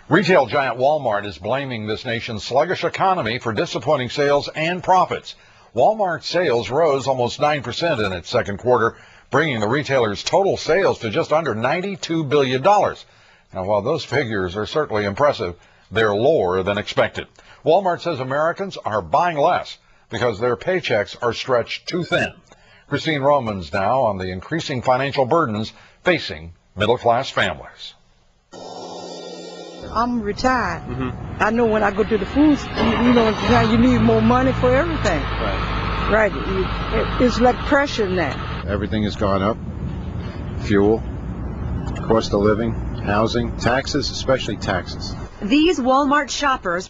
Retail giant Walmart is blaming this nation's sluggish economy for disappointing sales and profits. Walmart sales rose almost 9% in its second quarter, bringing the retailer's total sales to just under $92 billion. Now, while those figures are certainly impressive, they're lower than expected. Walmart says Americans are buying less because their paychecks are stretched too thin. Christine Romans now on the increasing financial burdens facing middle-class families. I'm retired. I know when I go to the food, you need more money for everything. Right. It's like pressure now. Everything has gone up. Fuel, cost of living, housing, taxes, especially taxes. These Walmart shoppers,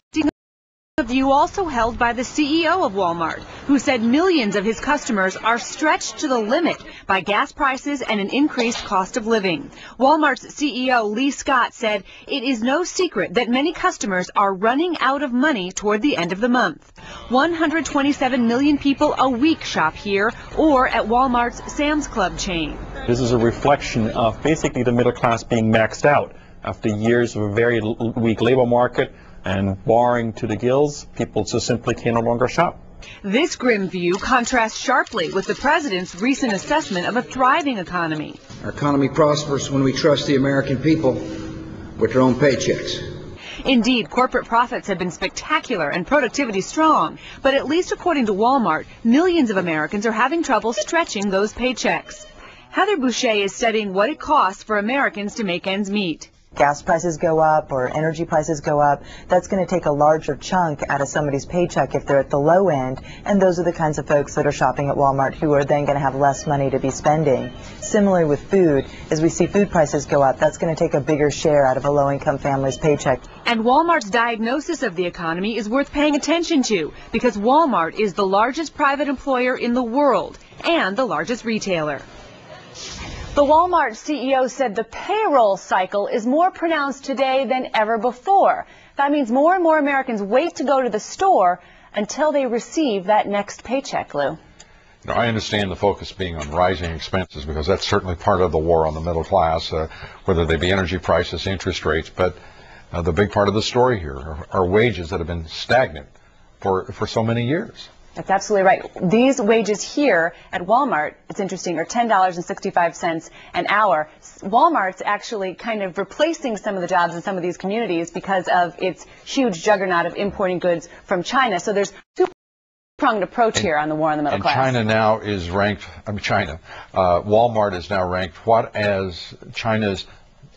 a view also held by the CEO of Walmart, who said millions of his customers are stretched to the limit by gas prices and an increased cost of living. Walmart's CEO Lee Scott said it is no secret that many customers are running out of money toward the end of the month. 127 million people a week shop here or at Walmart's Sam's Club chain. This is a reflection of basically the middle class being maxed out after years of a very weak labor market and borrowing to the gills. People just simply can no longer shop. This grim view contrasts sharply with the president's recent assessment of a thriving economy. Our economy prospers when we trust the American people with their own paychecks. Indeed, corporate profits have been spectacular and productivity strong, but at least according to Walmart, millions of Americans are having trouble stretching those paychecks. Heather Boucher is studying what it costs for Americans to make ends meet. Gas prices go up or energy prices go up, that's going to take a larger chunk out of somebody's paycheck if they're at the low end, and those are the kinds of folks that are shopping at Walmart who are then going to have less money to be spending. Similarly with food, as we see food prices go up, that's going to take a bigger share out of a low-income family's paycheck. And Walmart's diagnosis of the economy is worth paying attention to because Walmart is the largest private employer in the world and the largest retailer. The Walmart CEO said the payroll cycle is more pronounced today than ever before. That means more and more Americans wait to go to the store until they receive that next paycheck, Lou. Now, I understand the focus being on rising expenses because that's certainly part of the war on the middle class, whether they be energy prices, interest rates. But the big part of the story here are wages that have been stagnant for so many years. That's absolutely right. These wages here at Walmart, it's interesting, are $10.65 an hour. Walmart's actually kind of replacing some of the jobs in some of these communities because of its huge juggernaut of importing goods from China. So there's two-pronged approach here on the war on the middle class. China now is ranked, Walmart is now ranked as China's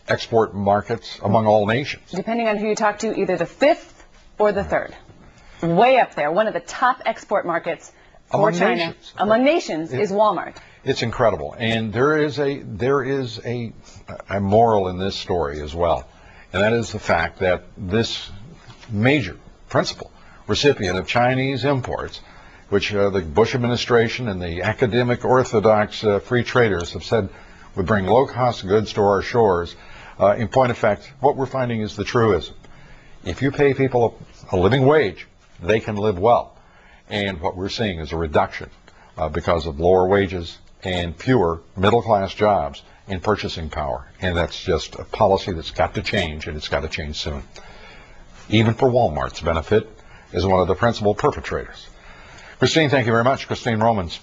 export markets among all nations. Depending on who you talk to, either the 5th or the 3rd. Way up there, one of the top export markets for China among nations is Walmart. It's incredible, and there is a moral in this story as well, and that is the fact that this major principal recipient of Chinese imports, which the Bush administration and the academic orthodox free traders have said would bring low-cost goods to our shores, in point of fact, what we're finding is the truism. If you pay people a living wage, they can live well. And what we're seeing is a reduction because of lower wages and fewer middle-class jobs in purchasing power. And that's just a policy that's got to change, and it's got to change soon. Even for Walmart's benefit as one of the principal perpetrators. Christine, thank you very much. Christine Romans.